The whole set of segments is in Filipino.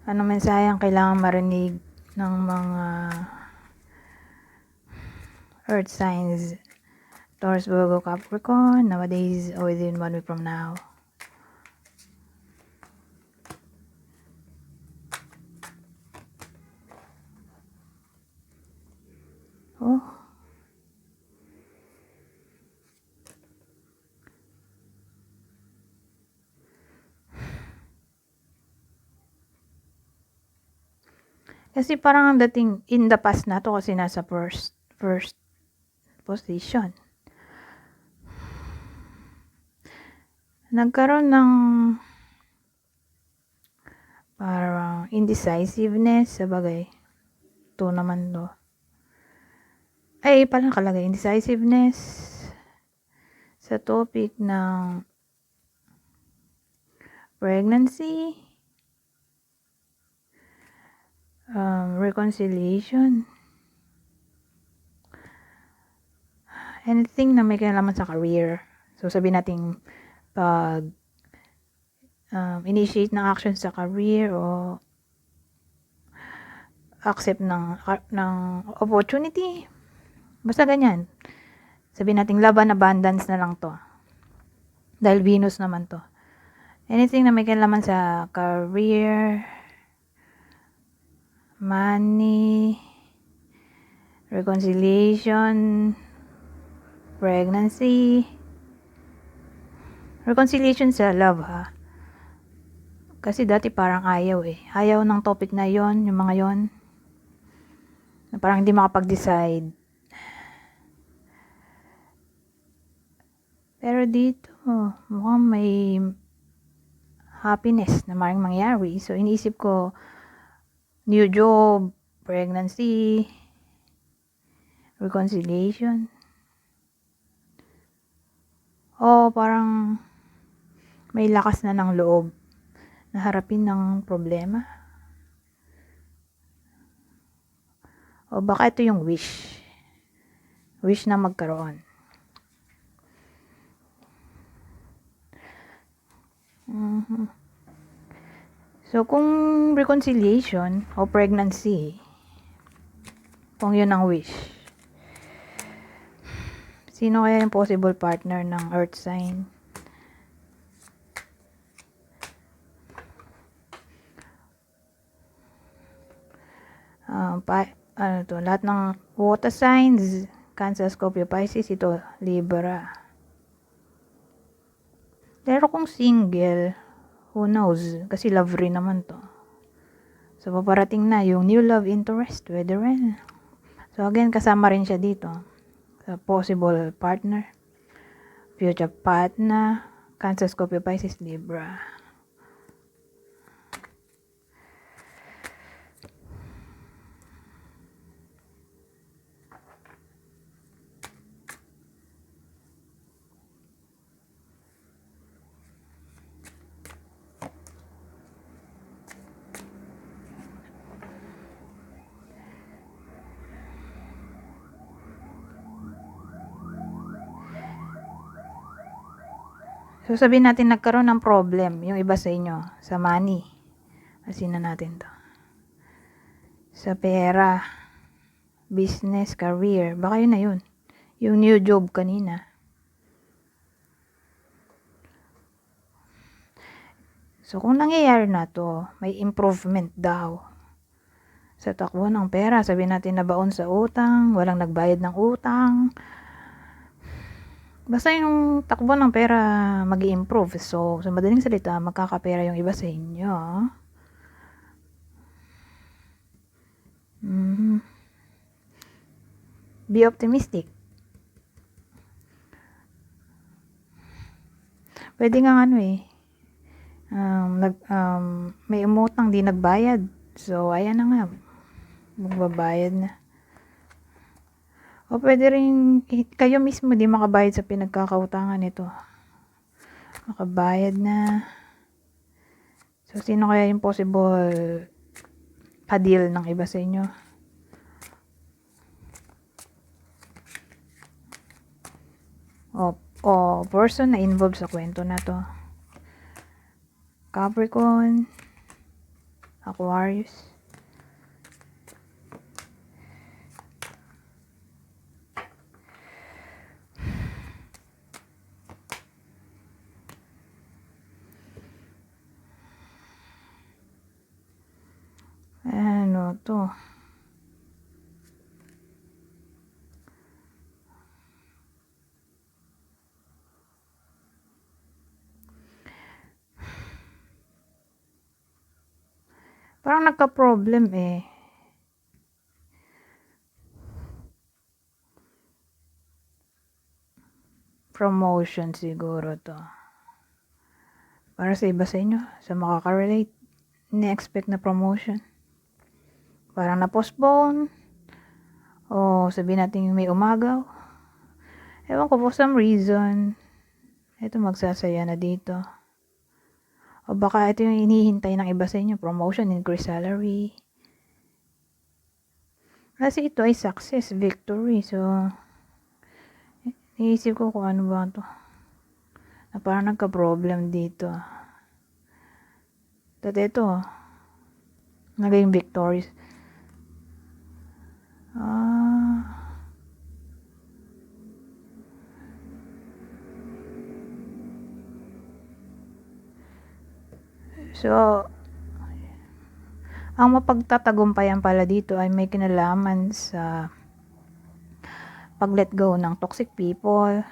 Anong mensahe ang kailangan marinig ng mga earth signs? Taurus, Virgo, Capricorn, nowadays or within 1 week from now. Oh. Kasi parang ang dating in the past na to kasi nasa first position. Nagkaroon ng parang indecisiveness sa bagay. Ito naman to. Ay, pala nakalagay indecisiveness sa topic ng pregnancy, reconciliation, anything na may kinalaman sa career. So, sabihin natin pag initiate ng action sa career o accept ng opportunity. Basta ganyan. Sabihin natin love and abundance na lang to. Dahil Venus naman to. Anything na may kinalaman sa career, money, reconciliation, pregnancy, reconciliation sa love ha. Kasi dati parang ayaw eh. Ayaw ng topic na yon, yung mga yon. Na parang hindi makapag-decide. Pero dito, mukhang may happiness na maring mangyari. So, iniisip ko, new job, pregnancy, reconciliation. O parang may lakas na ng loob na harapin ng problema. O baka ito yung wish. Wish na magkaroon. So, kung reconciliation o pregnancy, kung yun ang wish, sino kaya yung possible partner ng earth sign? Lahat ng water signs, Cancer, Scorpio, Pisces, ito, Libra. Pero kung single, who knows? Kasi love rin naman to. So, paparating na yung new love interest, pwede rin. So, again, kasama rin siya dito. So, possible partner, future partner, Cancer, Scorpio, Pisces, Libra. So, sabihin natin nagkaroon ng problem yung iba sa inyo, sa money. Asin na natin to. Sa pera, business, career, baka yun na yun. Yung new job kanina. So, kung nangyayari na to, may improvement daw. Sa takbo ng pera, sabihin natin nabaon sa utang, walang nagbayad ng utang. Basta yung takbo ng pera mag-i-improve. So, sa madaling salita, magkakapera yung iba sa inyo. Be optimistic. Pwede nga may umutang di nagbayad. So, ayan na nga. Magbabayad na. O pwede rin kayo mismo di makabayad sa pinagkakautangan nito. Makabayad na. So, sino kaya yung possible pa-deal ng iba sa inyo? O person na involved sa kwento na to. Capricorn, Aquarius. Ano to? Parang nagka-problem eh. Promotion siguro to. Para sa iba sa inyo, sa makaka-relate, ni-expect na promotion. Parang na-postpone. O sabihin natin may umagaw. Ewan ko, for some reason, ito magsasaya na dito. O baka ito yung hinihintay ng iba sa inyo, promotion, increase salary. Kasi ito ay success, victory. So, iisip ko kung ano ba ito. Na parang nagka-problem dito. At ito, naging victorious. So, ang mapagtatagumpayan pala dito ay may kinalaman sa pag-let go ng toxic people.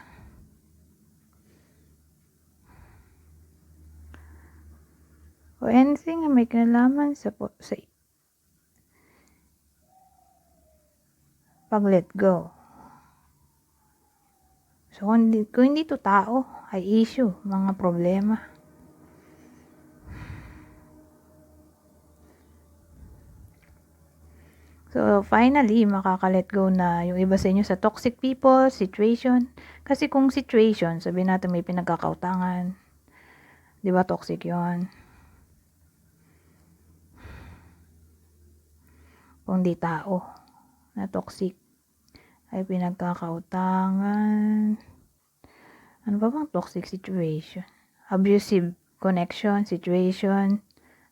O anything na may kinalaman sa pag-let go. So, kung hindi to tao, ay issue, mga problema. So, finally, makaka-let go na yung iba sa inyo sa toxic people, situation. Kasi kung situation, sabihin natin may pinagkakautangan. Di ba toxic yon? Kung di tao na toxic, ay pinagkakautangan. Ano ba bang toxic situation? Abusive connection, situation.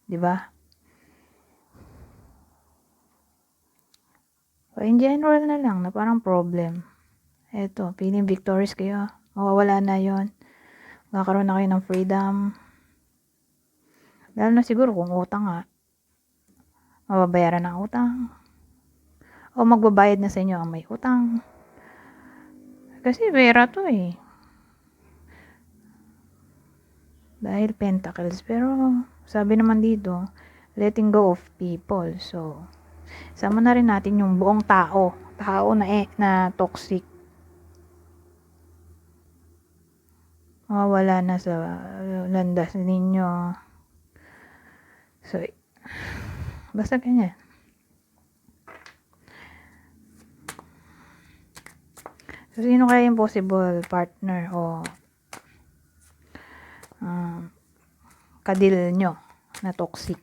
Di ba? So, in general na lang, na parang problem. Eto, feeling victorious kayo. Mawawala na yon. Magkakaroon na kayo ng freedom. Lalo na siguro kung utang nga. Mababayaran ng utang. O magbabayad na sa inyo ang may utang. Kasi pera to eh. Dahil pentacles. Pero, sabi naman dito, letting go of people. So, sama na rin natin yung buong tao. Tao na toxic. Mawawala na sa landas ninyo. So, basta ganyan. So, sino kaya yung possible partner o kadil nyo na toxic?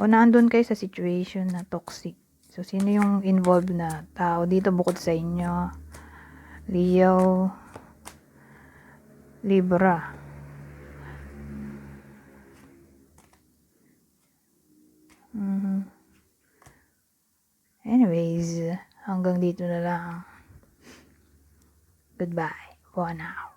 O naandun kayo sa situation na toxic. So, sino yung involved na tao dito bukod sa inyo? Leo, Libra. Anyways, hanggang dito na lang. Goodbye for now.